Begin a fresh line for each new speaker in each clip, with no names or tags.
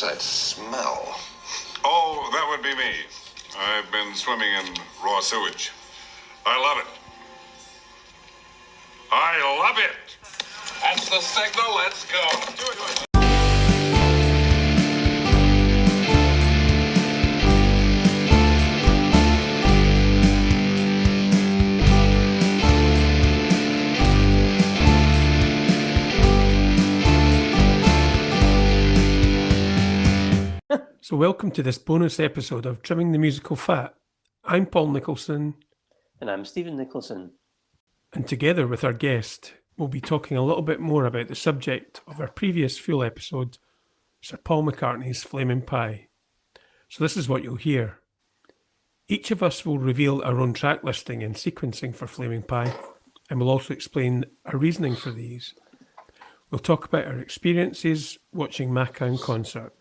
What's that smell?
Oh, that would be me. I've been swimming in raw sewage. I love it. I love it. That's the signal. Let's go. Do it.
So welcome to this bonus episode of Trimming the Musical Fat. I'm Paul Nicholson.
And I'm Stephen Nicholson.
And together with our guest, we'll be talking a little bit more about the subject of our previous full episode, Sir Paul McCartney's Flaming Pie. So this is what you'll hear. Each of us will reveal our own track listing and sequencing for Flaming Pie, and we'll also explain our reasoning for these. We'll talk about our experiences watching Macca in concert.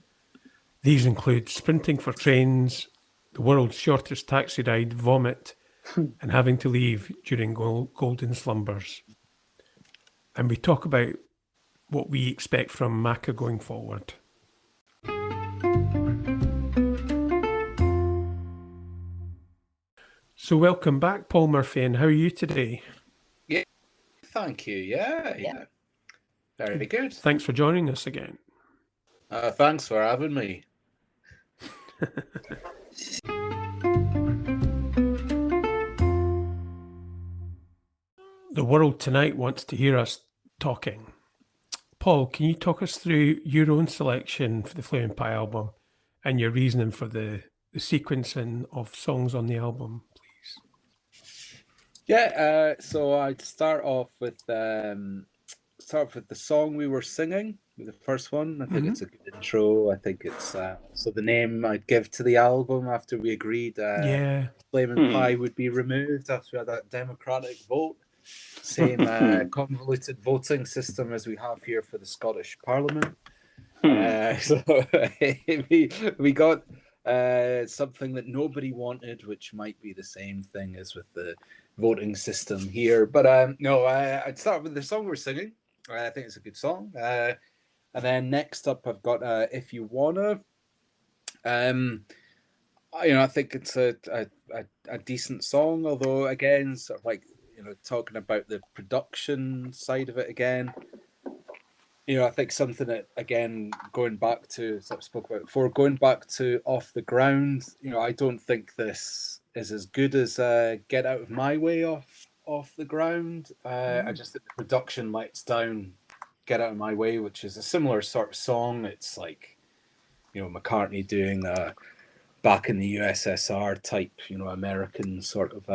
These include sprinting for trains, the world's shortest taxi ride, vomit, and having to leave during golden slumbers. And we talk about what we expect from Macca going forward. So welcome back, Paul Murphy, and how are you today?
Yeah, thank you. Yeah. Very good.
Thanks for joining us again.
Thanks for having me.
The world tonight wants to hear us talking. Paul, can you talk us through your own selection for the Flaming Pie album and your reasoning for the sequencing of songs on the album, please?
Yeah, so I'd start off with the song we were singing, the first one. I think it's a good intro. I think it's so the name I'd give to the album after we agreed Flaming Pie would be removed after we had that democratic vote. Same convoluted voting system as we have here for the Scottish Parliament. So we got something that nobody wanted, which might be the same thing as with the voting system here. But I'd start with the song we're singing. I think it's a good song. And then next up, I've got If You Wanna. I think it's a decent song, although again, sort of like, talking about the production side of it again, I think something that, again, going back to, sort of spoke about before, going back to Off the Ground, I don't think this is as good as Get Out of My Way off the Ground. I just think the production lets down Get Out of My Way, which is a similar sort of song. It's like, McCartney doing a back in the USSR type, American sort of,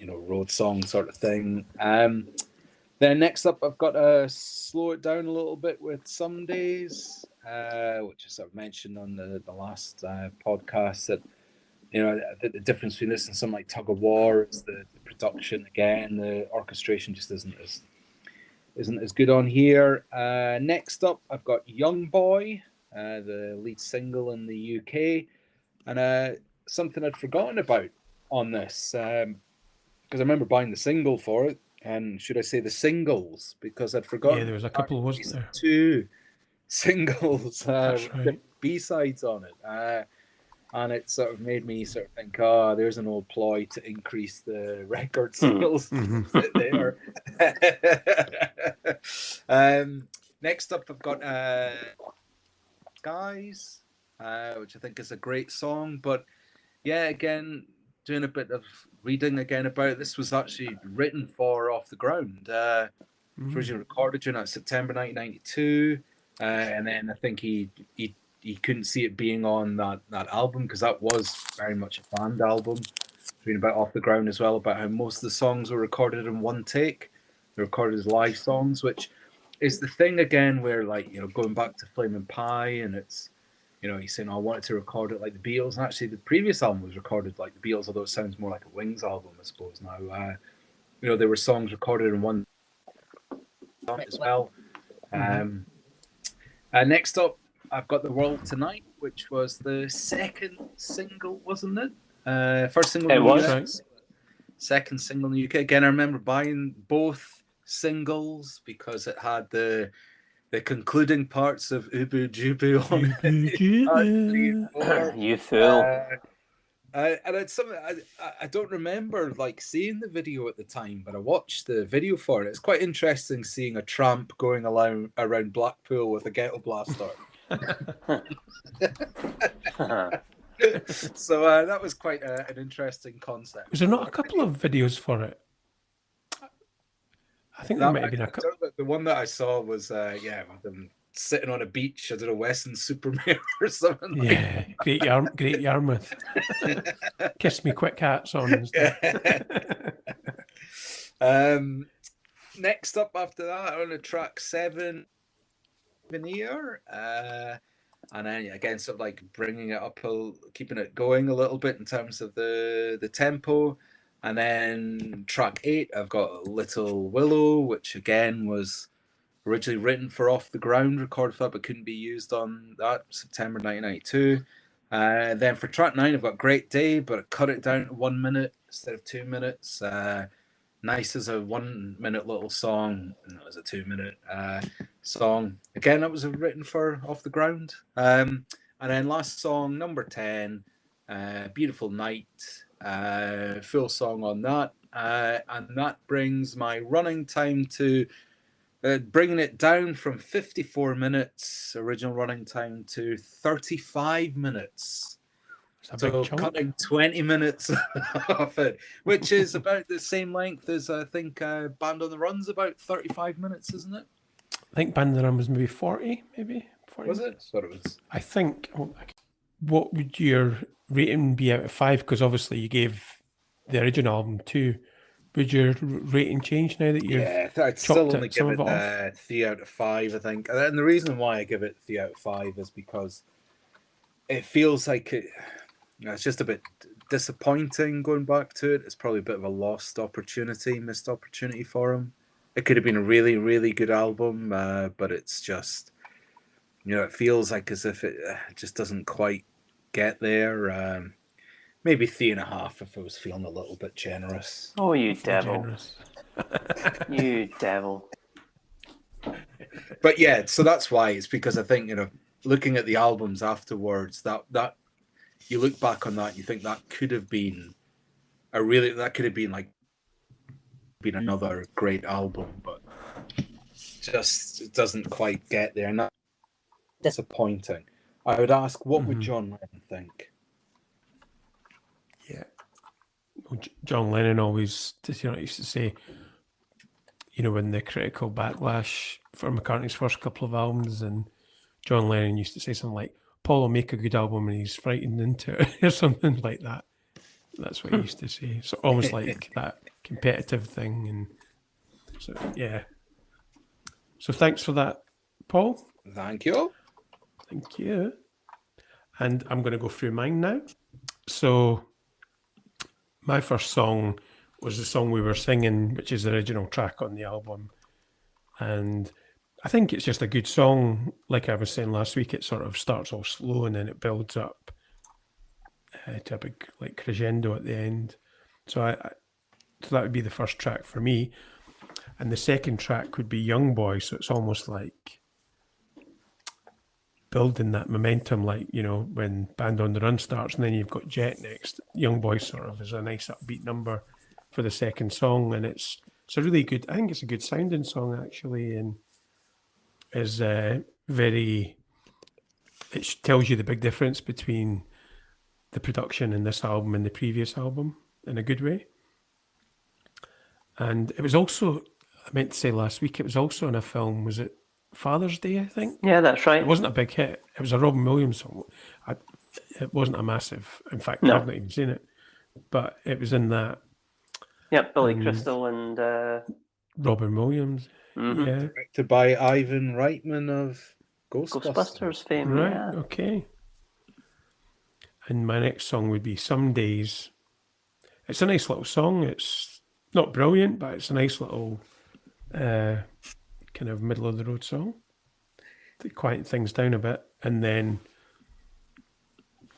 road song sort of thing. Then next up, I've got to slow it down a little bit with Some Days, which I sort of mentioned on the last podcast, that, the difference between this and something like Tug of War is the production. Again, the orchestration just isn't as good on here. Next up, I've got Young Boy, the lead single in the UK, and something I'd forgotten about on this, because I remember buying the single for it, and should I say the singles, because I'd forgotten.
Yeah, there was a couple, wasn't there?
2 singles,
right.
B-sides on it. And it sort of made me sort of think, there's an old ploy to increase the record sales there. Next up, I've got Guys, which I think is a great song. But yeah, again, doing a bit of reading again about it. This was actually written for Off the Ground. It was originally recorded during September 1992. And then I think he couldn't see it being on that album, because that was very much a band album. Reading about Off the Ground as well, about how most of the songs were recorded in one take. They're recorded as live songs, which is the thing again where, like, going back to Flaming Pie, and it's, he's saying, I wanted to record it like the Beatles. And actually the previous album was recorded like the Beatles, although it sounds more like a Wings album, I suppose, now. There were songs recorded in one as well. Next up, I've got The World Tonight, which was the second single, wasn't it? First single in the US. Second single in the UK. Again, I remember buying both singles because it had the the concluding parts of Ubu Jubu on it. 3 and 4.
You fool.
And it's something I don't remember like seeing the video at the time, but I watched the video for it. It's quite interesting seeing a tramp going around Blackpool with a ghetto blaster. So that was quite an interesting concept.
Was there not a couple of videos for it? I think there might have been a couple.
The one that I saw was with them sitting on a beach. I don't know, Western Supermare or something.
Yeah, Great Yarmouth. Kiss Me Quick hats on and stuff.
Next up after that, on the track 7, Veneer. And then again, sort of like bringing it up, keeping it going a little bit in terms of the tempo. And then track 8, I've got Little Willow, which again was originally written for Off the Ground, recorded for that, but couldn't be used on that, September 1992. Then for track 9, I've got Great Day, but I cut it down to 1 minute instead of 2 minutes. Nice as a 1 minute little song, and that was a 2 minute song. Again, that was written for Off the Ground. And then last song, number 10, Beautiful Night, full song on that. And that brings my running time to bringing it down from 54 minutes original running time to 35 minutes. So cutting 20 minutes off it, which is about the same length as I think Band on the Run's about 35 minutes, isn't it?
I think Band on the Run was maybe 40, maybe 40
Was
minutes.
it? What it was.
I think. What would your rating be out of 5? Because obviously you gave the original album 2. Would your rating change now that you've
I'd still only give
it
it 3 out of 5, I think. And the reason why I give it 3 out of 5 is because it feels like it's just a bit disappointing going back to it. It's probably a bit of a missed opportunity for him. It could have been a really, really good album, but it's just, it feels like as if it just doesn't quite get there. Maybe 3.5 if I was feeling a little bit generous.
Oh, you devil. You devil.
But yeah, so that's why. It's because I think, looking at the albums afterwards, that you look back on that and you think that could have been another great album, but just it doesn't quite get there, and that's disappointing. I would ask, what would John Lennon think?
Yeah. Well, John Lennon always, used to say, when the critical backlash for McCartney's first couple of albums, and John Lennon used to say something like, Paul will make a good album and he's frightened into it, or something like that. That's what he used to say. So almost like that competitive thing. And so, yeah. So thanks for that, Paul.
Thank you.
Thank you. And I'm going to go through mine now. So my first song was the song we were singing, which is the original track on the album. And I think it's just a good song. Like I was saying last week, it sort of starts all slow and then it builds up to a big crescendo at the end. So so that would be the first track for me. And the second track would be Young Boy. So it's almost like building that momentum, when Band on the Run starts and then you've got Jet next. Young Boy sort of is a nice upbeat number for the second song. And it's a really good, I think it's a good sounding song actually. And is it tells you the big difference between the production in this album and the previous album in a good way. And it was also, I meant to say last week, it was also in a film, was it Father's Day, I think?
Yeah, that's right.
It wasn't a big hit. It was a Robin Williams song. It wasn't a massive, in fact,
No.
I've not even seen it, but it was in that.
Yep, Billy Crystal and
Robin Williams.
Mhm.
Yeah.
Directed by Ivan Reitman of
Ghostbusters fame.
Right,
Yeah.
okay. And my next song would be Some Days. It's a nice little song. It's not brilliant, but it's a nice little kind of middle of the road song to quieten things down a bit. And then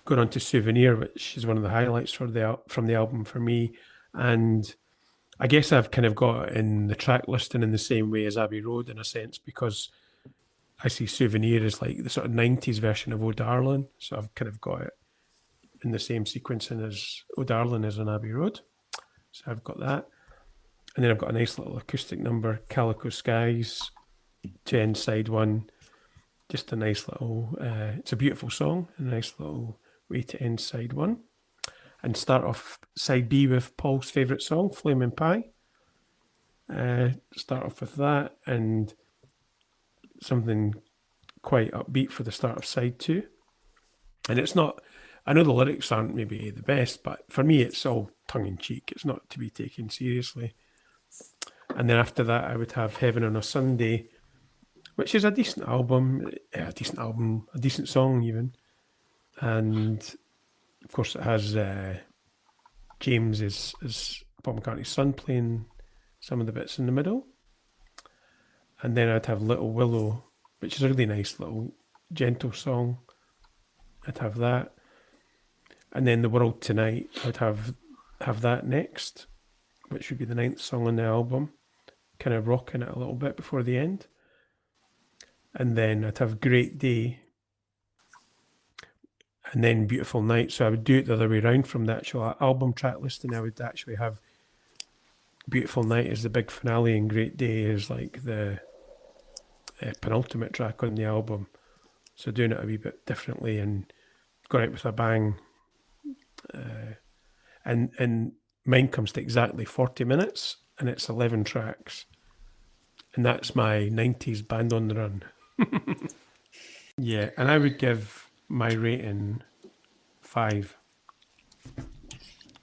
going on to Souvenir, which is one of the highlights from the album for me. And I guess I've kind of got it in the track listing in the same way as Abbey Road in a sense, because I see Souvenir as like the sort of 90s version of Oh Darling. So I've kind of got it in the same sequencing as Oh Darling is on Abbey Road. So I've got that. And then I've got a nice little acoustic number, Calico Skies, to end side one. Just a nice little, it's a beautiful song, a nice little way to end side one. And start off side B with Paul's favourite song, Flaming Pie. Start off with that and something quite upbeat for the start of side two. And it's not, I know the lyrics aren't maybe the best, but for me it's all tongue-in-cheek. It's not to be taken seriously. And then after that, I would have Heaven on a Sunday, which is a decent album, a decent song even. And of course, it has James is Paul McCartney's son playing some of the bits in the middle. And then I'd have Little Willow, which is a really nice little gentle song. I'd have that. And then The World Tonight, I'd have that next, which would be the 9th song on the album, kind of rocking it a little bit before the end. And then I'd have Great Day, and then Beautiful Night. So I would do it the other way around from the actual album track listing. I would actually have Beautiful Night as the big finale and Great Day is like the penultimate track on the album. So doing it a wee bit differently and got out with a bang. And mine comes to exactly 40 minutes and it's 11 tracks. And that's my 90s band on the run. Yeah, and I would give my rating 5.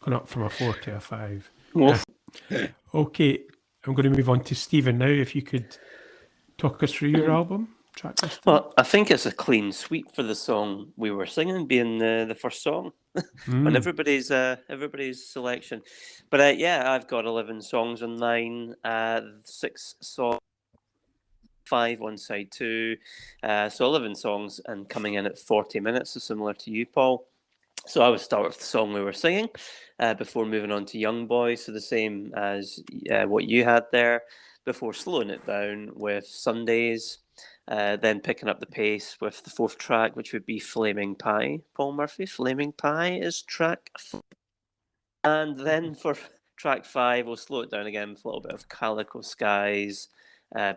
Going up from a 4 to a 5.
Well,
Okay, I'm going to move on to Stephen now. If you could talk us through your album track list.
well, I think it's a clean sweep for the song we were singing, being the first song on everybody's selection. But yeah, I've got 11 songs on mine, 6 songs. 5 on side 2, so 11 songs and coming in at 40 minutes, so similar to you, Paul. So I would start with the song we were singing before moving on to Young Boy, so the same as what you had there, before slowing it down with Sundays, then picking up the pace with the 4th track, which would be Flaming Pie. Paul Murphy, Flaming Pie is track 4. And then for track 5, we'll slow it down again with a little bit of Calico Skies,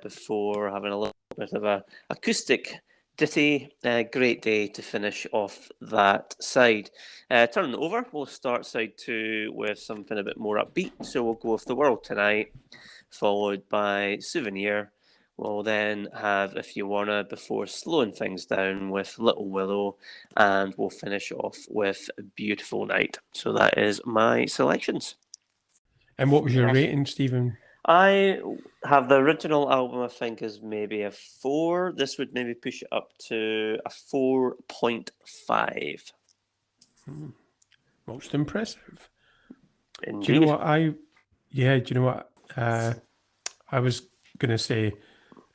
before having a little bit of a acoustic ditty, Great Day, to finish off that side. Turning it over, we'll start side 2 with something a bit more upbeat. So we'll go with The World Tonight, followed by Souvenir. We'll then have If You Wanna before slowing things down with Little Willow, and we'll finish off with Beautiful Night. So that is my selections.
And what was your rating, Stephen?
I have the original album, I think, is maybe a 4. This would maybe push it up to a 4.5.
Most impressive.
Indeed.
Do you know what I was going to say,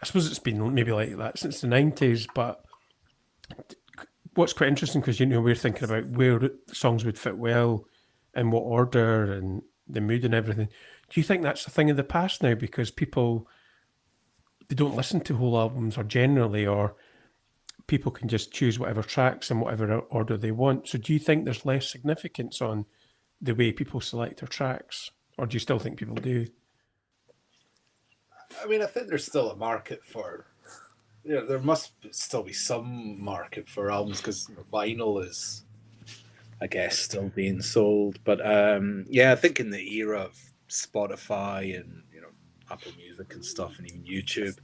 I suppose it's been maybe like that since the 90s, but what's quite interesting, because, we're thinking about where the songs would fit well, in what order, and the mood and everything. Do you think that's a thing of the past now, because people, they don't listen to whole albums or people can just choose whatever tracks in whatever order they want? So do you think there's less significance on the way people select their tracks, or do you still think people do?
I mean, I think there's still a market for, there must still be some market for albums, because vinyl is, I guess, still being sold. But yeah, I think in the era of Spotify and Apple Music and stuff, and even YouTube,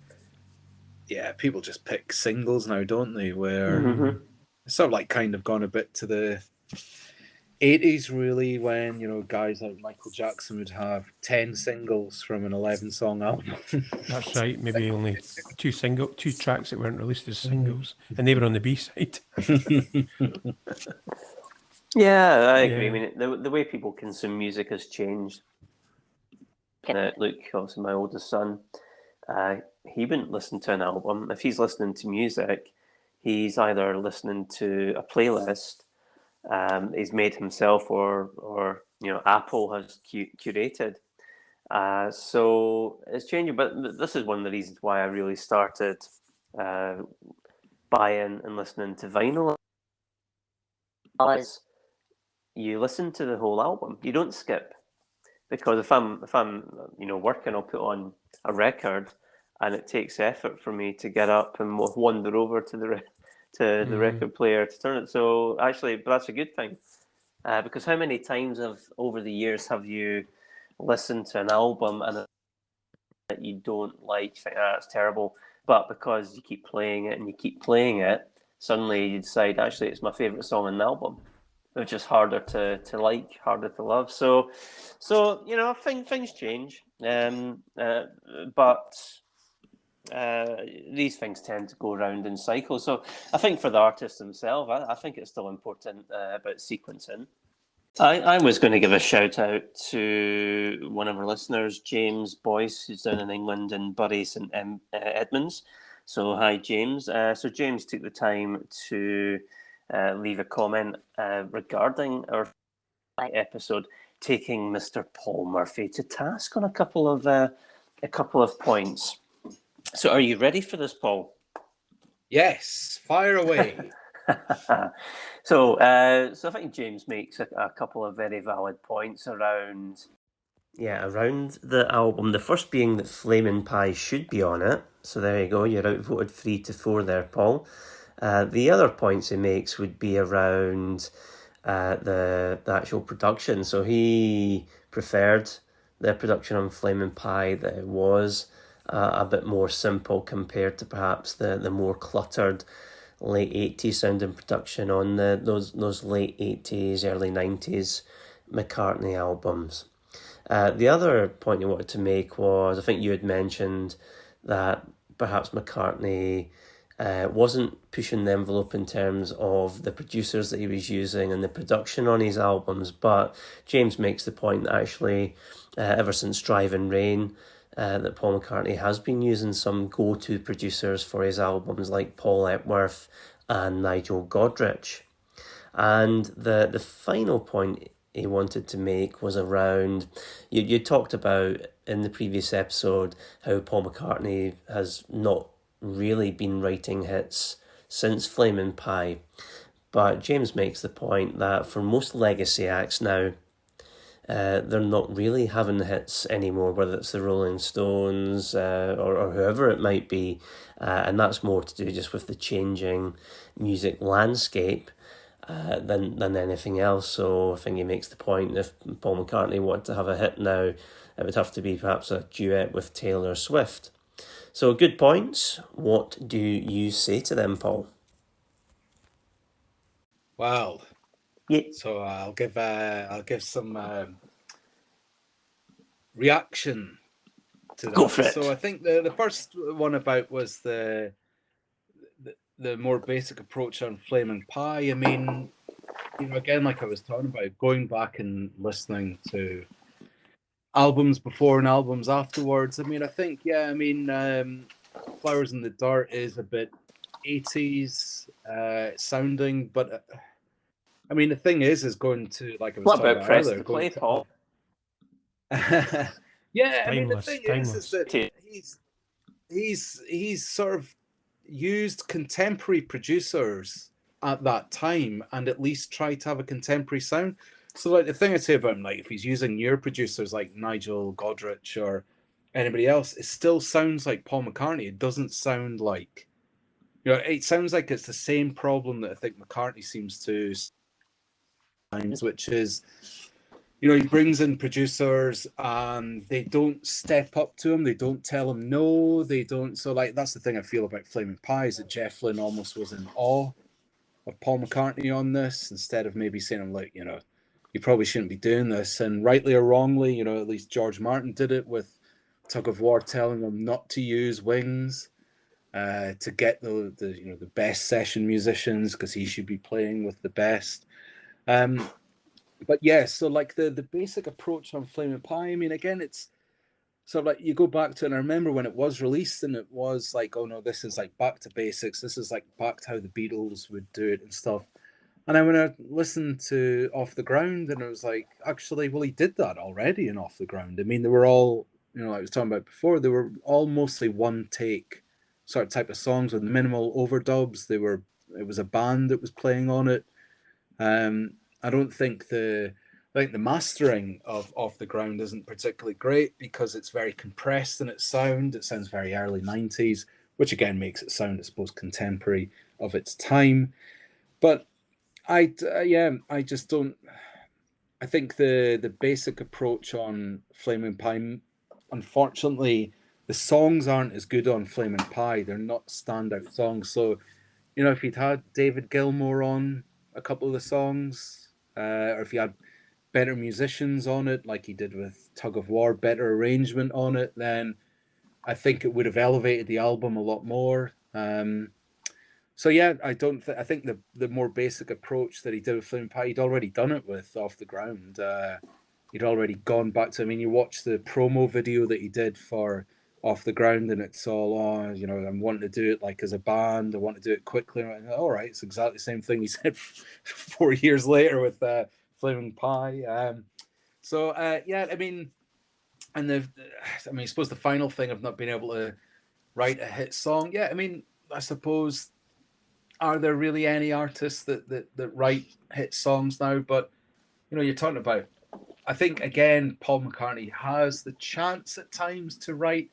yeah, people just pick singles now, don't they? Where it's sort of like kind of gone a bit to the 80s, really, when guys like Michael Jackson would have 10 singles from an 11-song album.
That's right. Maybe only two tracks that weren't released as singles, and they were on the B side.
Yeah, I agree. I mean, the way people consume music has changed. Luke, obviously my oldest son, he wouldn't listen to an album. If he's listening to music, he's either listening to a playlist he's made himself, or Apple has curated. So it's changing, but this is one of the reasons why I really started buying and listening to vinyl is you listen to the whole album. You don't skip, because if I'm working, I'll put on a record, and it takes effort for me to get up and wander over to the record player to turn it. So actually, but that's a good thing, because how many times over the years have you listened to an album and that you don't like, you think, it's terrible, but because you keep playing it and you keep playing it, suddenly you decide actually it's my favourite song on the album, which is harder to like, harder to love. So things change, but these things tend to go around in cycles. So I think for the artist himself, I think it's still important about sequencing. I was going to give a shout out to one of our listeners, James Boyce, who's down in England in Bury St Edmunds. So hi, James. So James took the time to leave a comment regarding our episode, taking Mr. Paul Murphy to task on a couple of points. So are you ready for this, Paul?
Yes, fire away.
So I think James makes a couple of very valid points around the album. The first being that Flamin' Pie should be on it. So there you go, you're outvoted 3-4 there, Paul. The other points he makes would be around the actual production. So he preferred the production on Flamin' Pie, that it was a bit more simple compared to perhaps the more cluttered late 80s sounding production on those late 80s, early 90s McCartney albums. The other point you wanted to make was, I think you had mentioned that perhaps McCartney wasn't pushing the envelope in terms of the producers that he was using and the production on his albums, but James makes the point that actually ever since Driving Rain, that Paul McCartney has been using some go-to producers for his albums like Paul Epworth and Nigel Godrich. And the final point he wanted to make was around, you talked about in the previous episode how Paul McCartney has not really been writing hits since Flamin' Pie. But James makes the point that for most legacy acts now, they're not really having hits anymore, whether it's the Rolling Stones or whoever it might be, and that's more to do just with the changing music landscape than anything else. So I think he makes the point, if Paul McCartney wanted to have a hit now, it would have to be perhaps a duet with Taylor Swift. So good points. What do you say to them, Paul?
Well,
yeah.
So I'll give some reaction to that.
Go for it.
So I think the first one about was the more basic approach on Flamin' Pie. I mean, again, like I was talking about, going back and listening to albums before and albums afterwards. I mean, I think, Flowers in the Dirt is a bit 80s sounding, but I mean, the thing is going to, like I was talking about earlier,
play, Paul?
Yeah, I mean, the
Timeless,
thing
timeless.
is that he's sort of used contemporary producers at that time and at least tried to have a contemporary sound. So, like, the thing I say about him, like, if he's using newer producers like Nigel Godrich or anybody else, it still sounds like Paul McCartney. It doesn't sound like, it sounds like it's the same problem that I think McCartney seems to, which is, he brings in producers and they don't step up to him. They don't tell him no. They don't. So, like, that's the thing I feel about Flaming Pie, is that Jeff Lynne almost was in awe of Paul McCartney on this, instead of maybe saying, like, you probably shouldn't be doing this. And rightly or wrongly, at least George Martin did it with Tug of War, telling him not to use Wings to get the best session musicians, because he should be playing with the best. But yeah, so like the basic approach on Flaming Pie, I mean, again, it's sort of like you go back to, and I remember when it was released and it was like, oh no, this is like back to basics. This is like back to how the Beatles would do it and stuff. And then when I listened to Off the Ground, and it was like, actually, well, he did that already in Off the Ground. I mean, they were all, like I was talking about before, they were all mostly one take sort of type of songs with minimal overdubs. It was a band that was playing on it. I don't think I think the mastering of Off the Ground isn't particularly great because it's very compressed in its sound. It sounds very early 90s, which again makes it sound, I suppose, contemporary of its time. But I just don't. I think the basic approach on Flaming Pie, unfortunately, the songs aren't as good on Flaming Pie. They're not standout songs. So, if you'd had David Gilmour on a couple of the songs, or if you had better musicians on it, like he did with Tug of War, better arrangement on it, then I think it would have elevated the album a lot more. So yeah, I don't. I think the more basic approach that he did with Flaming Pie, he'd already done it with Off the Ground. He'd already gone back to. I mean, you watch the promo video that he did for Off the Ground, and it's all, I'm wanting to do it like as a band. I want to do it quickly. And I'm like, all right, it's exactly the same thing he said 4 years later with Flaming Pie. Yeah, I mean, and I suppose the final thing of not being able to write a hit song. Yeah, I mean, I suppose, are there really any artists that write hit songs now? But you're talking about. I think again, Paul McCartney has the chance at times to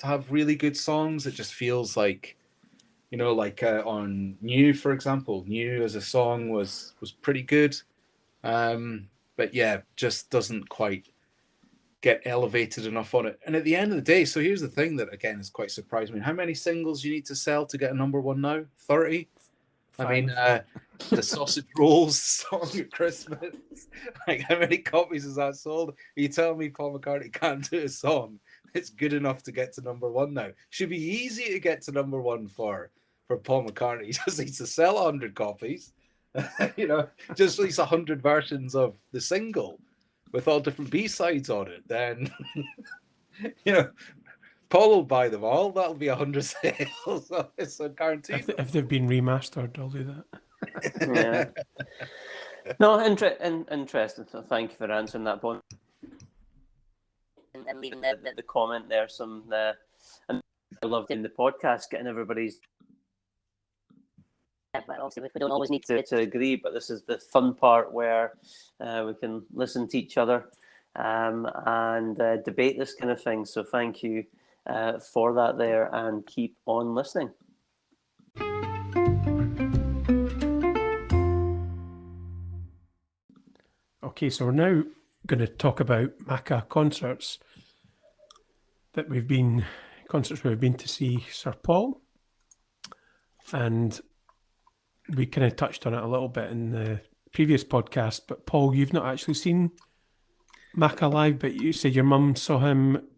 have really good songs. It just feels like, on New, for example, New as a song was pretty good. But yeah, just doesn't quite get elevated enough on it. And at the end of the day, so here's the thing that again is quite surprising me. How many singles you need to sell to get a number one now? 30? I mean, the Sausage Rolls song at Christmas. Like, how many copies has that sold? Are you telling me Paul McCartney can't do a song that's good enough to get to number one now? Should be easy to get to number one for Paul McCartney. He just needs to sell 100 copies. Just release 100 versions of the single with all different B-sides on it. Then, Paul will buy them all. That'll be 100 sales. It's a guarantee.
If they've been remastered, I'll do that.
Yeah. No, interesting. So thank you for answering that point. And leaving the comment there. And I love in the podcast getting everybody's. But obviously, we don't always need to agree. But this is the fun part where we can listen to each other and debate this kind of thing. So thank you for that there, and keep on listening.
Okay, so we're now going to talk about Macca concerts where we've been to see Sir Paul, and we kind of touched on it a little bit in the previous podcast. But Paul, you've not actually seen Macca live, but you said your mum saw him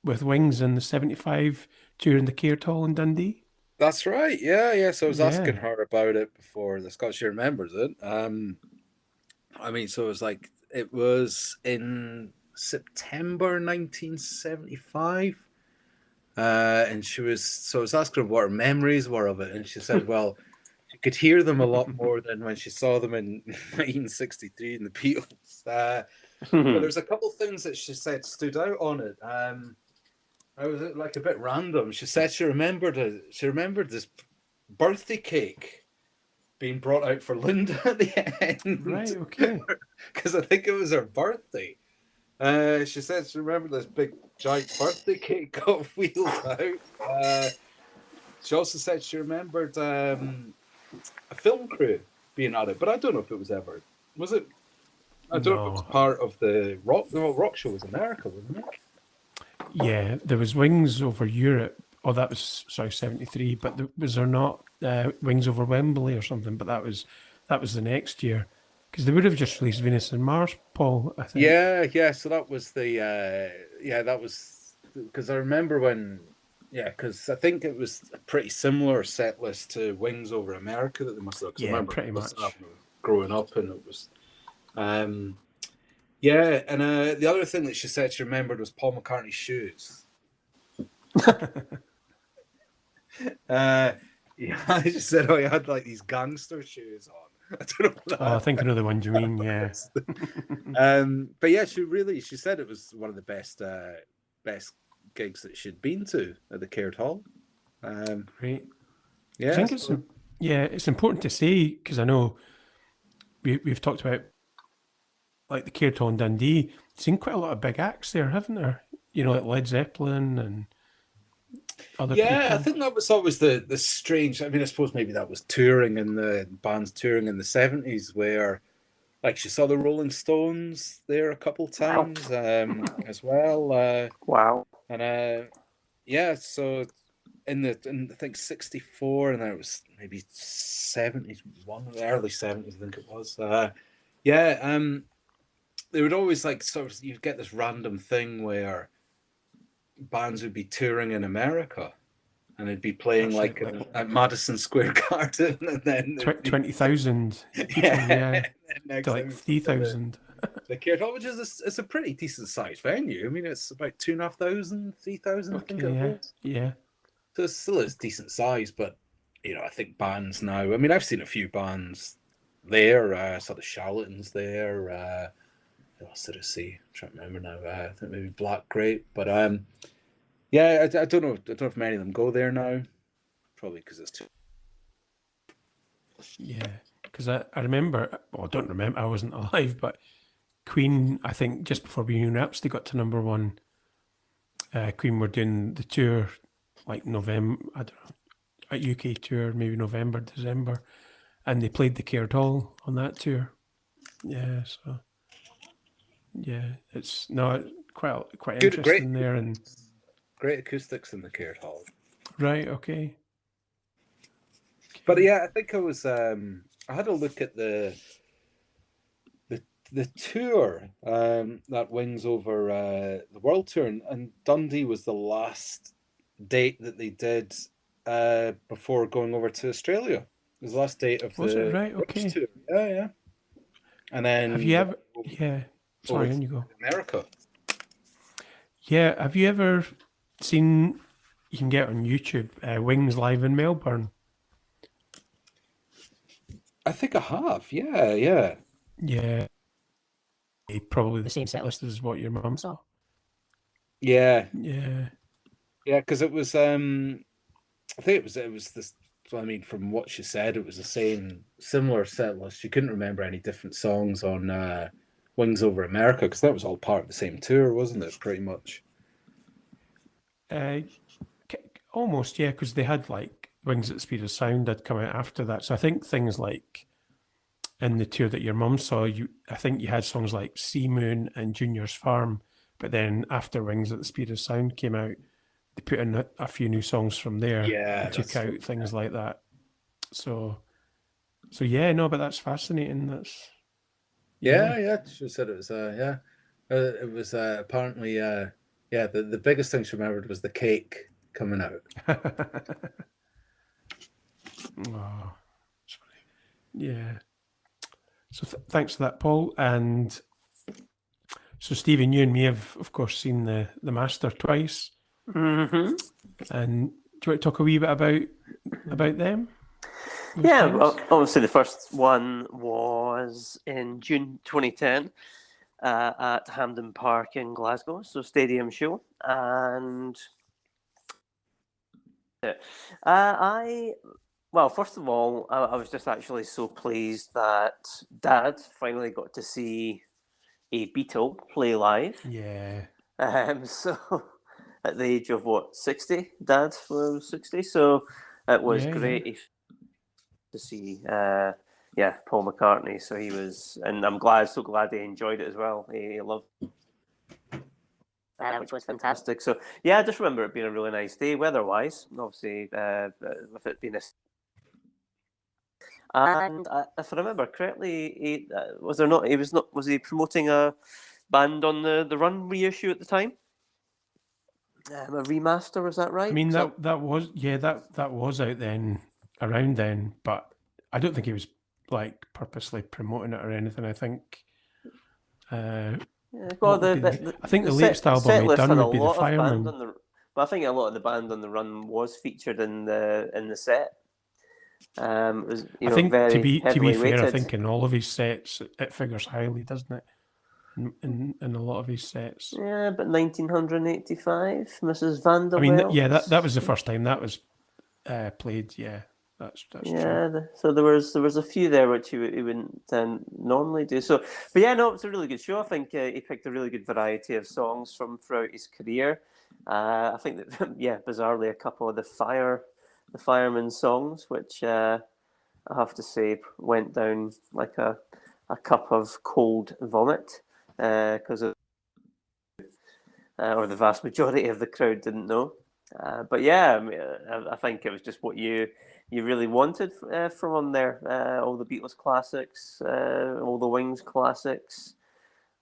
with Wings in the 75 during the Caird Hall in Dundee.
That's right. Yeah. So I was asking her about it before the Scott. She remembers it. I mean, so it was in September 1975. And I was asking her what her memories were of it. And she said, well, she could hear them a lot more than when she saw them in 1963 in the Beatles. But there's a couple of things that she said stood out on it. I was like a bit random. She said she remembered this birthday cake being brought out for Linda at the end.
Right, okay.
Because I think it was her birthday. She said she remembered this big giant birthday cake got wheeled out. She also said she remembered a film crew being at it, but I don't know if it was ever. Was it? I don't know if it was part of the rock. The rock show was America, wasn't it?
Yeah, there was Wings over Europe. Oh, that was 73. But was there not Wings over Wembley or something? But that was the next year, because they would have just released Venus and Mars, Paul, I think.
Yeah. So that was that was because I remember when. Yeah, because I think it was a pretty similar set list to Wings Over America that they must have.
Yeah, pretty much.
Growing up, and it was. Yeah, and the other thing that she said she remembered was Paul McCartney's shoes. Yeah, she said, he had like these gangster shoes on. I don't know what
I think I know the one you mean, yeah.
But yeah, she said it was one of the best gigs that she'd been to at the Caird Hall.
Great.
Yeah,
I think it's important to say, because I know we've talked about like the Caird Dundee. Seen quite a lot of big acts there, haven't there? You know, like Led Zeppelin and other
yeah. I
people.
think that was always the strange. I mean, I suppose maybe that was touring in the bands touring in the 70s, where like you saw the Rolling Stones there a couple
Wow.
times as well.
Wow.
And yeah, so in I think 64, and then it was maybe 71, the early 70s, I think it was. Yeah, they would always like sort of you'd get this random thing where bands would be touring in America and it'd be playing
That's
like
it, like
at Madison Square Garden, and then
20,000 people,
yeah,
yeah,
and next
to
thing
like
it's like
3,000.
the Caird, which is it's a pretty decent sized venue. I mean, it's about 2,500, 3,000, I think
Okay,
it
yeah,
holds.
yeah.
So it still is decent size, but I think bands now. I mean, I've seen a few bands there. Sort of Charlatans there. Who else did I see? I'm trying to remember now. I think maybe Black Grape, but yeah, I don't know. I don't know if many of them go there now. Probably because it's too.
Yeah, because I remember, well, I don't remember, I wasn't alive, but Queen, I think just before Bohemian Rhapsody got to number one, Queen were doing the tour like November, I don't know, a UK tour, maybe November, December, and they played the Caird Hall on that tour. Yeah, so yeah, it's no quite
Good, great,
interesting there, and
great acoustics in the Caird Hall.
right, okay.
But yeah, I think I was. I had a look at the tour that Wings over the world tour, and Dundee was the last date that they did before going over to Australia. It was the last date of
Was it
the
right?
British
Okay.
tour. Yeah, yeah. And then
Have you
they
ever?
went
Yeah.
over
Sorry,
to
on you go.
America.
Yeah. Have you ever seen? You can get on YouTube Wings live in Melbourne.
I think I have. Yeah, yeah.
Yeah. Probably the same set list as what your mum saw.
Yeah,
Yeah.
yeah, because it was I think it was this. I mean, from what she said, it was the same similar set list. She couldn't remember any different songs on Wings Over America because that was all part of the same tour, wasn't it? Pretty much.
Uh, almost, yeah, because they had like Wings at the Speed of Sound had come out after that. So I think things like in the tour that your mum saw, I think you had songs like Sea Moon and Junior's Farm, but then after Wings at the Speed of Sound came out, they put in a few new songs from there.
Yeah,
and took out things like that. So yeah, no, but that's fascinating. That's
yeah. She said it was it was apparently yeah. The biggest thing she remembered was the cake coming out.
Oh, that's funny. Yeah. So thanks for that, Paul. And so Stephen, you and me have, of course, seen the Master twice.
Mm-hmm.
And do you want to talk a wee bit about them?
Yeah, well, obviously the first one was in June 2010 at Hampden Park in Glasgow, so stadium show. And well, first of all, I was just actually so pleased that Dad finally got to see a Beatle play live.
Yeah.
So at the age of 60? Dad was 60, so it was great to see. Paul McCartney. So he was, and I'm so glad he enjoyed it as well. He loved. Which was fantastic. So yeah, I just remember it being a really nice day weather-wise. Obviously, with it being and if I remember correctly, was he promoting a band on the Run reissue at the time? A remaster, was that right?
I mean that was out then, around then, but I don't think he was like purposely promoting it or anything. I think.
Well,
I think the latest album he'd done would be the Fireman.
But I think a lot of the band on the Run was featured in the set. I think
to be fair, I think in all of his sets it figures highly, doesn't it? In a lot of his sets.
Yeah, but 1985, Mrs. Vanderbilt.
I mean, yeah, that was the first time that was played. Yeah, that's true.
Yeah, so there was a few there which he wouldn't normally do. So, but yeah, no, it's a really good show. I think he picked a really good variety of songs from throughout his career. I think that yeah, bizarrely, a couple of the fireman songs, which I have to say went down like a cup of cold vomit because or the vast majority of the crowd didn't know. But yeah, I mean, I think it was just what you really wanted from him there. All the Beatles classics, all the Wings classics,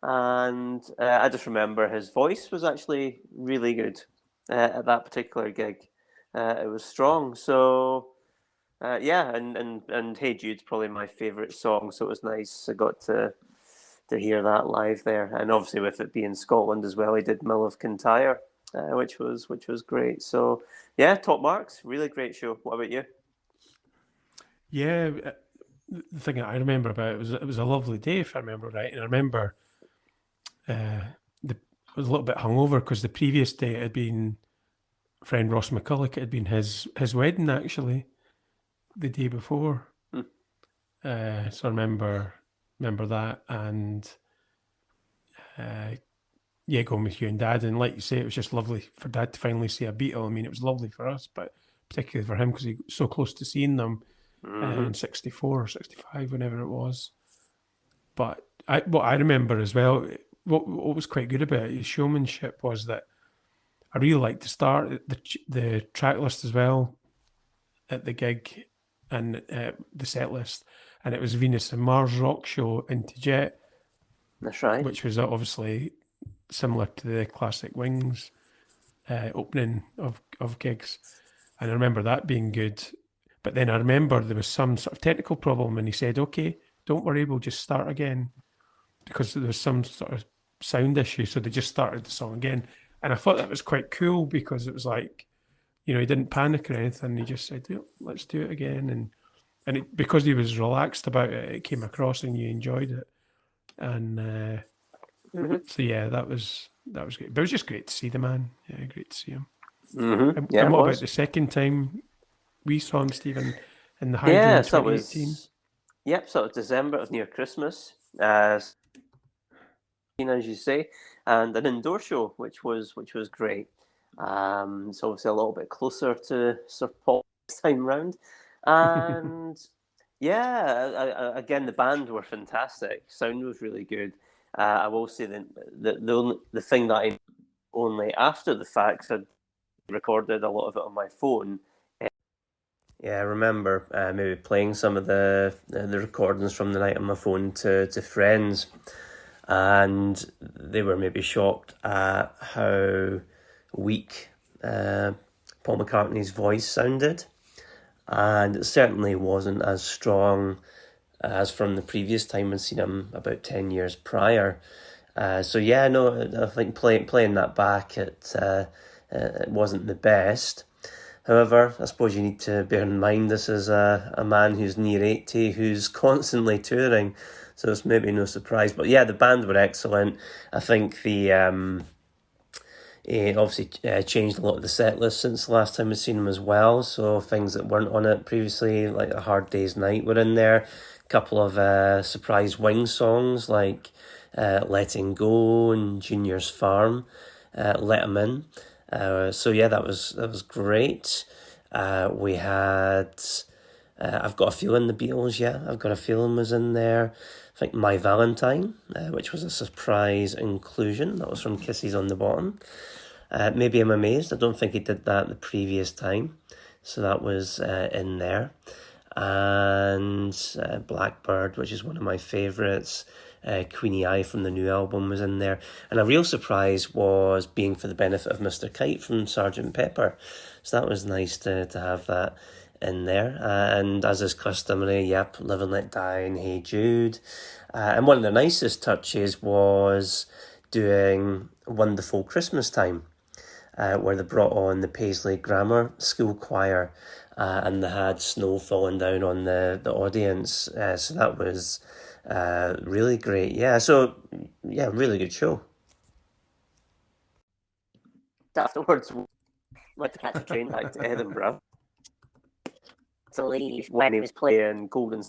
and I just remember his voice was actually really good at that particular gig. It was strong, so yeah, and Hey Jude's probably my favourite song, so it was nice. I got to hear that live there, and obviously with it being Scotland as well, he did Mill of Kintyre, which was great. So yeah, top marks, really great show. What about you?
Yeah, the thing that I remember about it was a lovely day, if I remember right, and I remember I was a little bit hungover because the previous day it had been friend Ross McCulloch. It had been his wedding actually the day before.
Hmm.
So I remember that, and yeah, going with you and Dad, and like you say, it was just lovely for Dad to finally see a Beatle. I mean, it was lovely for us, but particularly for him because he was so close to seeing them in '64 or '65, whenever it was. But what I remember as well, what was quite good about his showmanship was that I really liked the start, the track list as well at the gig and the set list, and it was Venus and Mars rock show into Jet,
That's right.
which was obviously similar to the classic Wings opening of gigs, and I remember that being good. But then I remember there was some sort of technical problem, and he said, "Okay, don't worry, we'll just start again," because there was some sort of sound issue. So they just started the song again, and I thought that was quite cool because it was like, he didn't panic or anything. He just said, "Yeah, let's do it again," and because he was relaxed about it, it came across, and you enjoyed it, and. So yeah, that was great. But it was just great to see the man. Yeah, great to see him.
Yeah,
And
it
what
was.
about the second time we saw him, Stephen, in the Hydro
Yeah,
in
so it
2018?
was. Yep, so it was December, it was near Christmas, as you say, and an indoor show, which was great. It's obviously a little bit closer to Sir Paul this time round, and yeah, again the band were fantastic. Sound was really good. I will say that the thing that I only after the fact had recorded a lot of it on my phone. Yeah, I remember maybe playing some of the recordings from the night on my phone to friends, and they were maybe shocked at how weak Paul McCartney's voice sounded, and it certainly wasn't as strong as from the previous time I'd seen him about 10 years prior. So yeah, no, I think playing that back, it wasn't the best. However, I suppose you need to bear in mind this is a man who's near 80, who's constantly touring, so it's maybe no surprise. But yeah, the band were excellent. I think it obviously changed a lot of the set list since the last time I've seen him as well, so things that weren't on it previously, like A Hard Day's Night, were in there. A couple of surprise Wings songs like Letting Go and Junior's Farm let him in. So yeah, that was great. We had I've Got a Feeling, the Beatles. Yeah, I've Got a Feeling was in there. I think My Valentine, which was a surprise inclusion. That was from Kisses on the Bottom. Maybe I'm Amazed. I don't think he did that the previous time, so that was in there. And Blackbird, which is one of my favourites. Queenie Eye from the new album was in there, and a real surprise was Being for the Benefit of Mr. Kite from Sgt. Pepper, so that was nice to have that in there. And as is customary, yep, Live and Let Die and Hey Jude. And one of the nicest touches was doing Wonderful Christmas Time, where they brought on the Paisley Grammar School Choir, and they had snow falling down on the audience, so that was really great. Yeah, so yeah, really good show. Afterwards, went to catch a train back to Edinburgh. to leave when he was playing Golden.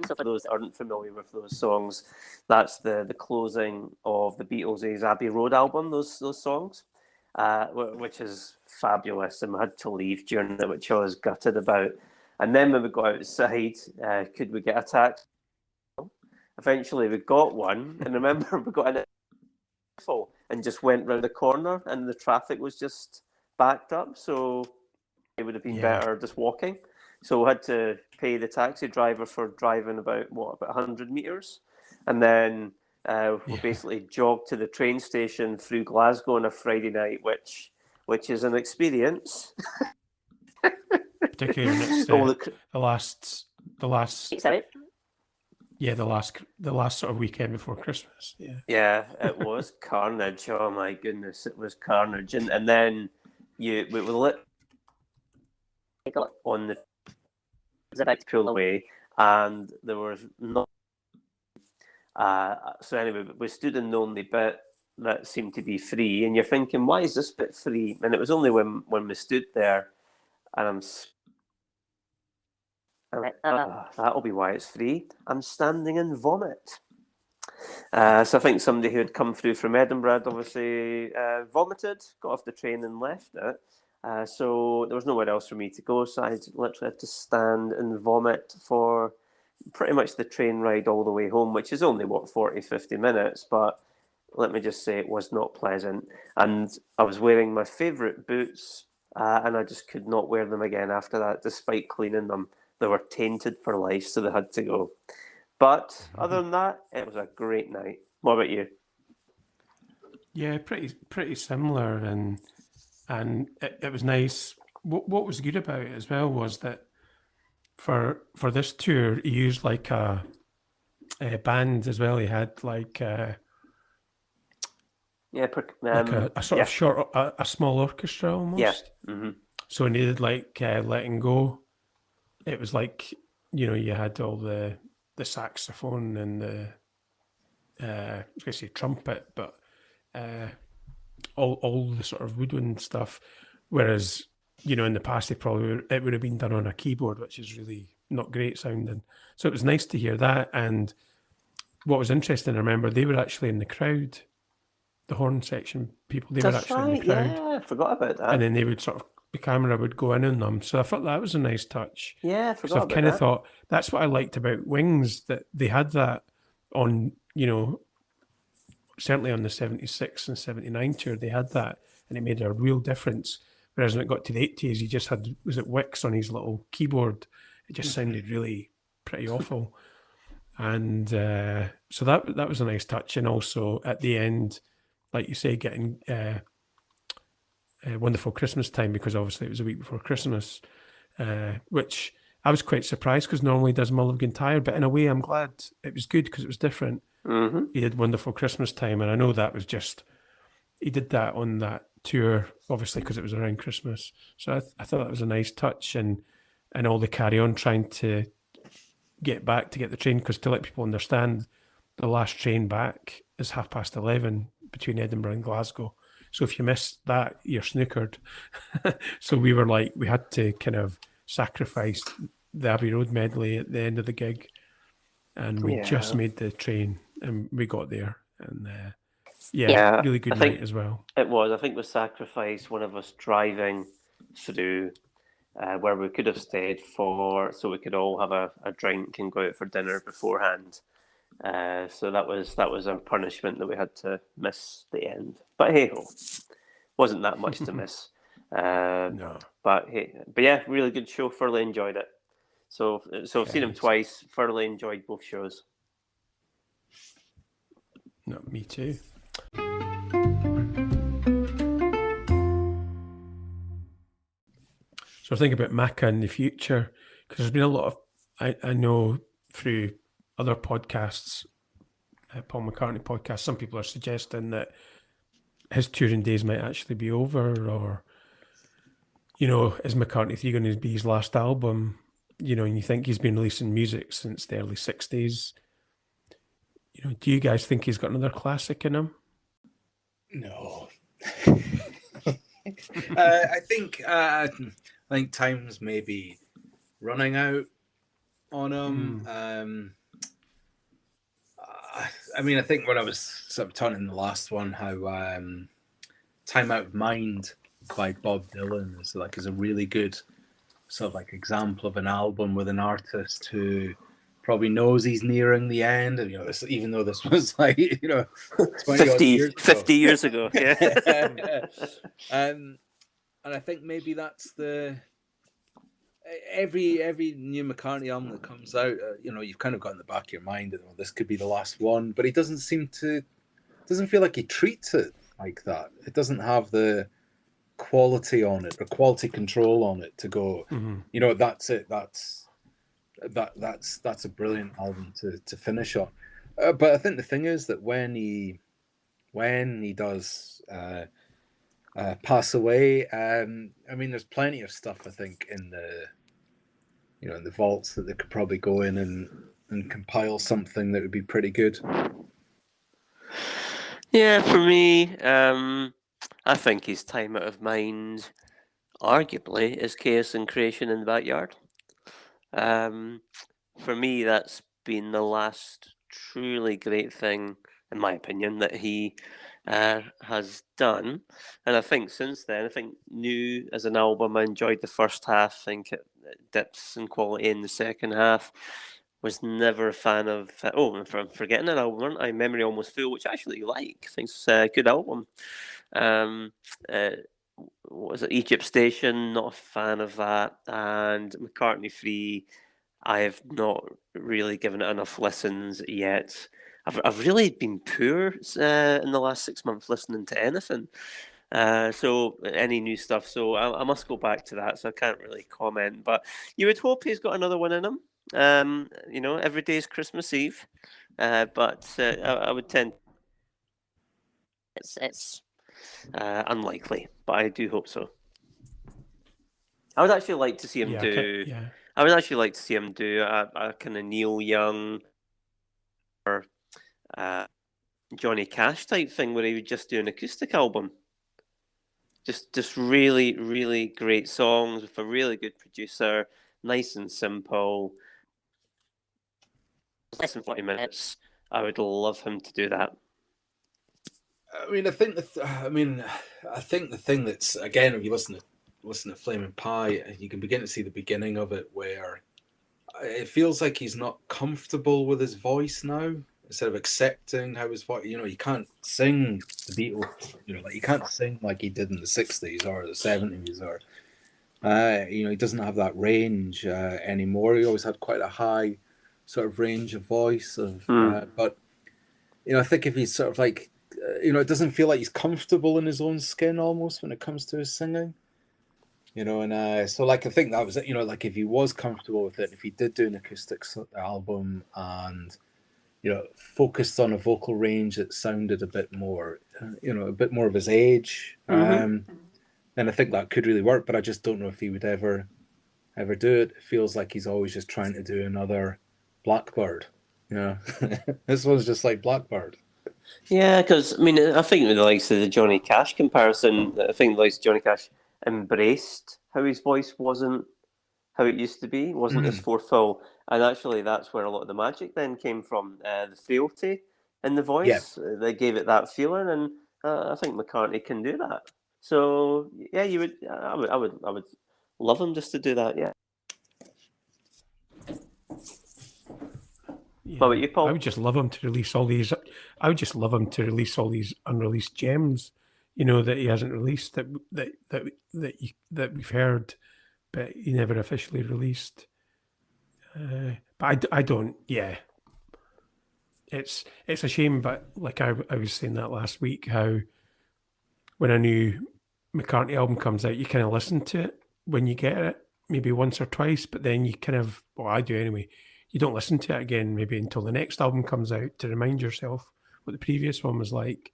So for those that aren't familiar with those songs, that's the closing of the Beatles' Abbey Road album. Those songs, which is fabulous, and we had to leave during it, which I was gutted about. And then when we got outside, could we get a taxi? Eventually, we got one, and remember we got in it and just went round the corner, and the traffic was just backed up. So it would have been better just walking. So we had to pay the taxi driver for driving about 100 meters, and then we basically jogged to the train station through Glasgow on a Friday night, which is an experience.
Particularly when it's the last. Yeah, the last sort of weekend before Christmas.
Yeah, it was carnage. Oh my goodness, it was carnage, and then we lit on the. Was about to pull away, and there was not. So anyway, we stood in the only bit that seemed to be free, and you're thinking, why is this bit free? And it was only when we stood there, and I'm like, that'll be why it's free. I'm standing in vomit. So I think somebody who had come through from Edinburgh obviously vomited, got off the train and left it. So there was nowhere else for me to go, so I literally had to stand and vomit for pretty much the train ride all the way home, which is only, 40-50 minutes, but let me just say it was not pleasant. And I was wearing my favourite boots, and I just could not wear them again after that, despite cleaning them. They were tainted for life, so they had to go. But other than that, it was a great night. What about you?
Yeah, pretty similar, and it was nice. What was good about it as well was that for this tour, he used like a band as well. He had like a sort of short, a small orchestra almost.
Yeah. Mm-hmm.
So he needed like letting go. It was like, you had all the saxophone and the I was going to say trumpet, but all the sort of woodwind stuff. Whereas, in the past, it would have been done on a keyboard, which is really not great sounding. So it was nice to hear that. And what was interesting, I remember they were actually in the crowd, the horn section people. They were actually in the crowd.
Yeah, I forgot about that.
And then they would the camera would go in on them. So I thought that was a nice touch.
Yeah, I forgot
So I've
about
kind of
that.
thought that's what I liked about Wings, that they had that on, certainly on the 76 and 79 tour, they had that, and it made a real difference. Whereas when it got to the 80s, he just had, was it Wix on his little keyboard? It just sounded really pretty awful. And so that was a nice touch. And also at the end, like you say, getting Wonderful Christmas Time, because obviously it was a week before Christmas, which I was quite surprised because normally he does Mull of Kintyre, but in a way I'm glad it was good because it was different.
Mm-hmm.
He did Wonderful Christmas Time, and I know that was just, he did that on that tour, obviously because it was around Christmas. So I thought that was a nice touch, and all the carry on trying to get back to get the train, because to let people understand, the last train back is 11:30 between Edinburgh and Glasgow. So if you miss that, you're snookered. So we were like, we had to kind of sacrifice the Abbey Road medley at the end of the gig, and we just made the train and we got there. And really good night as well.
It was. I think we sacrificed one of us driving through where we could have stayed so we could all have a drink and go out for dinner beforehand. So that was our punishment, that we had to miss the end. But hey ho, wasn't that much to miss.
No.
But yeah, really good show. Thoroughly enjoyed it. So I've seen him twice. Thoroughly enjoyed both shows.
No, me too. So I think about Macca in the future, because there's been a lot of, I know through other podcasts, Paul McCartney podcasts, some people are suggesting that his touring days might actually be over, or, is McCartney 3 going to be his last album? And you think he's been releasing music since the early 60s. Do you guys think he's got another classic in him?
No. I think I think time's maybe running out on him. I mean, I think when I was sort of talking in the last one, how "Time Out of Mind" by Bob Dylan is a really good sort of like example of an album with an artist who probably knows he's nearing the end, and even though this was like 20 years ago.
50 years ago, yeah.
And I think maybe that's every new McCartney album that comes out, you've kind of got in the back of your mind that this could be the last one, but he doesn't feel like he treats it like that. It doesn't have the quality on it or quality control on it to go, that's it. That's a brilliant album to finish on. But I think the thing is that when he does pass away, I mean, there's plenty of stuff I think in the in the vaults that they could probably go in and compile something that would be pretty good.
Yeah, for me, I think his "Time Out of Mind" arguably is "Chaos and Creation in the Backyard." For me, that's been the last truly great thing, in my opinion, that he has done. And I think since then, I think New as an album, I enjoyed the first half. I think it dips in quality in the second half. Was never a fan of. I'm forgetting an album, aren't I? Memory Almost Full, which I actually like. I think it's a good album. What was it? Egypt Station, not a fan of that. And McCartney 3, I have not really given it enough listens yet. I've really been poor in the last 6 months listening to anything. So any new stuff. So I must go back to that. So I can't really comment. But you would hope he's got another one in him. Every day is Christmas Eve. But I would tend. It's unlikely, but I do hope so. I would actually like to see him do. I would actually like to see him do a kind of Neil Young or Johnny Cash type thing, where he would just do an acoustic album. Just really, really great songs with a really good producer, nice and simple. Less than 40 minutes. I would love him to do that.
I mean, I think the thing that's, again, if you listen to Flaming Pie, you can begin to see the beginning of it, where it feels like he's not comfortable with his voice now. Instead of accepting how his voice, he can't sing the Beatles, like he can't sing like he did in the 60s or the 70s, or he doesn't have that range anymore. He always had quite a high sort of range of voice but I think if he's sort of like it doesn't feel like he's comfortable in his own skin almost when it comes to his singing, and so like I think that was it, like if he was comfortable with it, if he did do an acoustic album and focused on a vocal range that sounded a bit more of his age, then I think that could really work. But I just don't know if he would ever do it. It feels like he's always just trying to do another Blackbird. This one's just like Blackbird.
Yeah, because I think with the likes of the Johnny Cash comparison, I think the likes of Johnny Cash embraced how his voice wasn't how it used to be, wasn't as full, and actually that's where a lot of the magic then came from. The frailty in the voice, they gave it that feeling, and I think McCartney can do that. So yeah, I would love him just to do that. Yeah. What about you, Paul?
I would just love him to release all these. I would just love him to release all these unreleased gems, that he hasn't released that we've heard, but he never officially released. But I don't. Yeah, it's a shame. But like I was saying that last week, how when a new McCartney album comes out, you kind of listen to it when you get it, maybe once or twice, but then you kind of, I do anyway. You don't listen to it again maybe until the next album comes out to remind yourself what the previous one was like.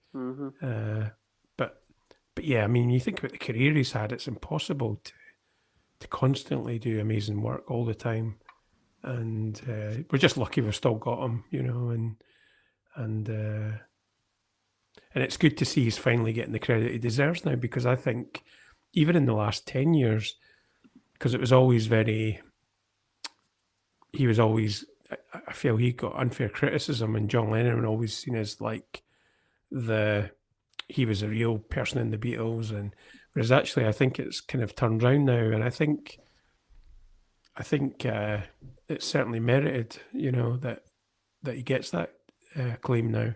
But yeah, you think about the career he's had, it's impossible to constantly do amazing work all the time. And we're just lucky we've still got him, and it's good to see he's finally getting the credit he deserves now, because I think even in the last 10 years, because it was always very. He was always. I feel he got unfair criticism, and John Lennon was always seen as like he was a real person in the Beatles, and whereas actually I think it's kind of turned round now, and I think it's certainly merited, that he gets that claim now.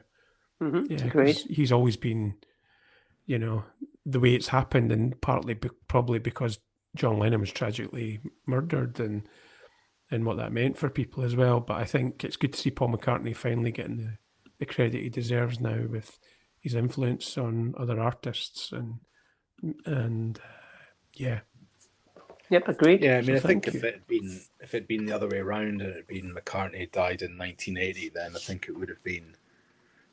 Yeah,
Agreed.
'cause he's always been, the way it's happened, and partly probably because John Lennon was tragically murdered, and what that meant for people as well. But I think it's good to see Paul McCartney finally getting the credit he deserves now with his influence on other artists, and yeah.
Yep, agreed.
Yeah, I mean,
So
I think
thank
if it'd been the other way around and it had been McCartney died in 1980, then I think it would have been.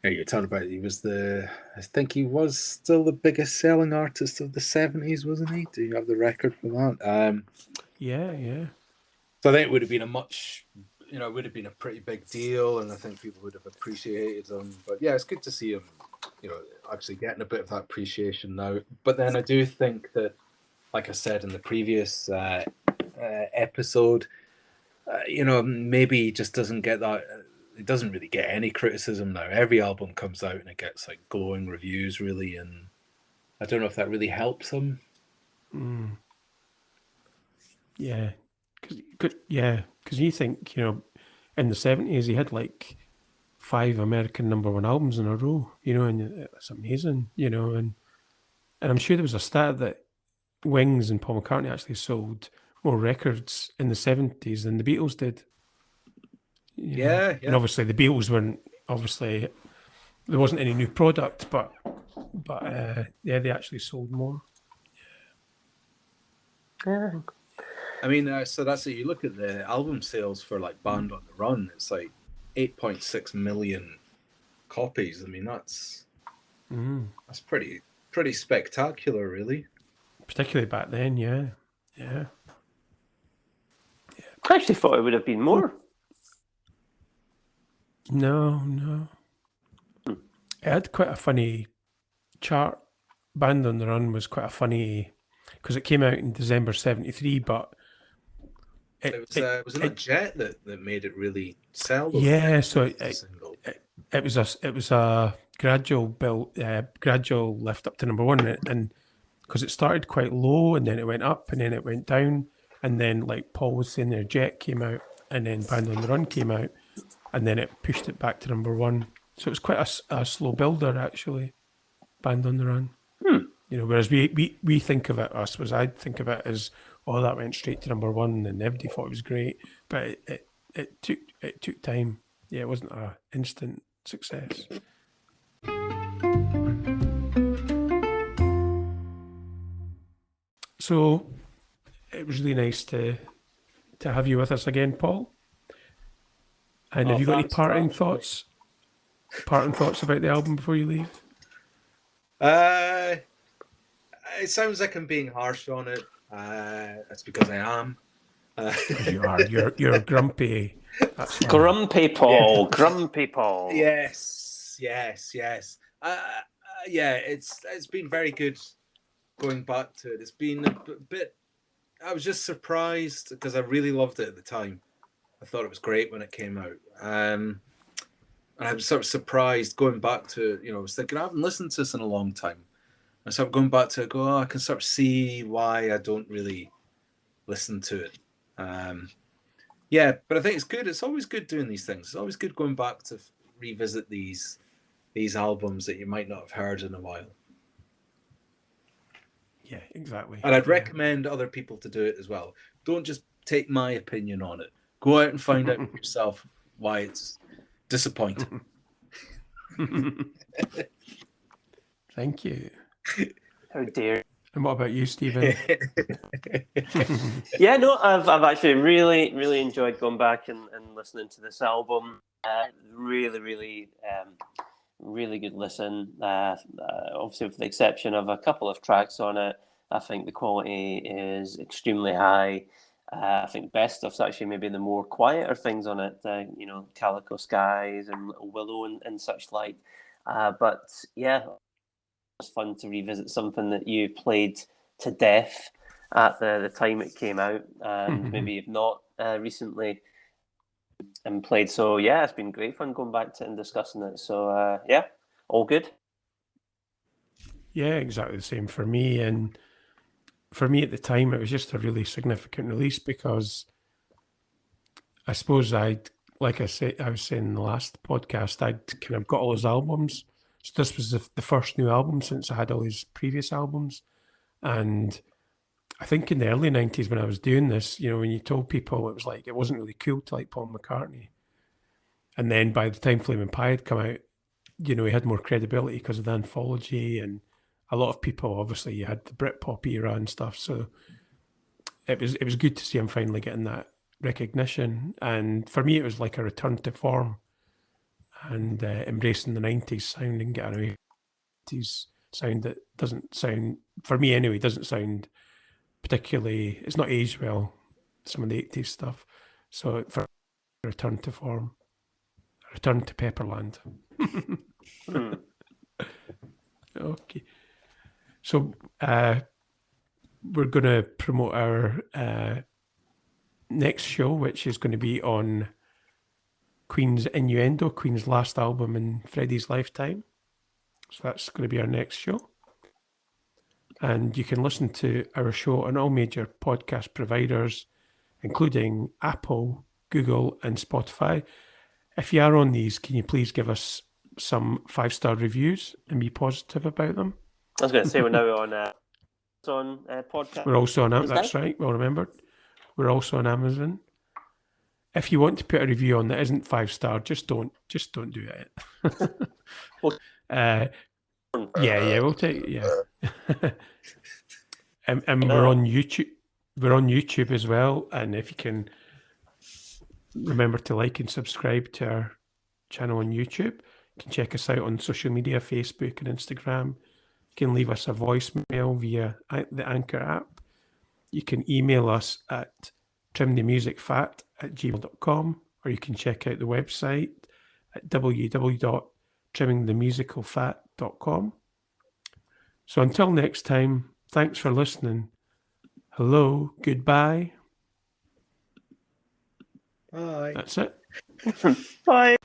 Yeah, you're talking about I think he was still the biggest selling artist of the 70s, wasn't he? Do you have the record for that?
Yeah.
So I think it would have been it would have been a pretty big deal, and I think people would have appreciated him. But yeah, it's good to see him, actually getting a bit of that appreciation now. But then I do think that, like I said in the previous episode, maybe he just doesn't get that. It doesn't really get any criticism now. Every album comes out and it gets like glowing reviews, really, and I don't know if that really helps him.
Yeah, because you think, in the 70s he had like 5 American #1 albums in a row, and it's amazing, and I'm sure there was a stat that Wings and Paul McCartney actually sold more records in the 70s than the Beatles did.
Yeah.
And obviously the Beatles there wasn't any new product, but they actually sold more.
Yeah.
I mean, so that's it. You look at the album sales for like Band on the Run, it's like 8.6 million copies. I mean, that's pretty spectacular, really.
Particularly back then, yeah.
I actually thought it would have been more.
No. It had quite a funny chart. Band on the Run was quite a funny, because it came out in December 73, but
Was it not Jet that made it really sell?
Yeah, so it was a gradual lift up to #1, and because it started quite low and then it went up and then it went down, and then like Paul was saying there, Jet came out and then Band on the Run came out, and then it pushed it back to #1. So it was quite a slow builder actually, Band on the Run. Whereas we think of it, I'd think of it as, that went straight to #1 and everybody thought it was great, but it took time. Yeah, it wasn't an instant success. So it was really nice to have you with us again, Paul. And have you got any parting thoughts about the album before you leave?
It sounds like I'm being harsh on it. That's because I am.
You are. You're grumpy. That's why.
Grumpy Paul. Yeah. Grumpy Paul.
Yes. Yeah, it's been very good going back to it. It's been a bit. I was just surprised because I really loved it at the time. I thought it was great when it came out. And I was sort of surprised going back to, I was thinking I haven't listened to this in a long time. I started going back to it, I can sort of see why I don't really listen to it. But I think it's good. It's always good doing these things. It's always good going back to revisit these albums that you might not have heard in a while.
Yeah, exactly.
And I'd recommend other people to do it as well. Don't just take my opinion on it. Go out and find out for yourself why it's disappointing.
Thank you.
How dare.
And what about you, Stephen?
Yeah, no, I've actually really, really enjoyed going back and listening to this album. Really, really, really good listen. Obviously, with the exception of a couple of tracks on it, I think the quality is extremely high. I think best stuff's actually maybe the more quieter things on it, Calico Skies and Little Willow and such like. But yeah, it's fun to revisit something that you played to death at the time it came out, and maybe you've not recently and played. So yeah, it's been great fun going back to it and discussing it. So yeah, all good.
Yeah, exactly the same for me. And for me at the time, it was just a really significant release because I suppose like I was saying in the last podcast, I'd kind of got all his albums. So this was the first new album since I had all his previous albums. And I think in the early 90s when I was doing this, when you told people, it was like, it wasn't really cool to like Paul McCartney. And then by the time Flaming Pie had come out, he had more credibility because of the anthology, and a lot of people, obviously, you had the Britpop era and stuff. So it was good to see him finally getting that recognition. And for me, it was like a return to form and embracing the 90s sound and getting away from the 80s sound that doesn't sound, for me anyway, doesn't sound particularly, it's not aged well, some of the 80s stuff. So for a return to form, a return to Pepperland. Okay. So we're going to promote our next show, which is going to be on Queen's Innuendo, Queen's last album in Freddie's lifetime. So that's going to be our next show. And you can listen to our show on all major podcast providers, including Apple, Google, and Spotify. If you are on these, can you please give us some 5-star reviews and be positive about them?
I was going to say we're now on podcast.
We're also on that's right. Well remembered. We're also on Amazon. If you want to put a review on that isn't 5-star, just don't do it. We'll take and we're on YouTube. We're on YouTube as well. And if you can remember to like and subscribe to our channel on YouTube, you can check us out on social media, Facebook and Instagram. You can leave us a voicemail via the Anchor app. You can email us at trimthemusicfat@gmail.com, or you can check out the website at www.trimmingthemusicalfat.com. So until next time, thanks for listening. Hello, goodbye.
Bye.
That's it.
Bye.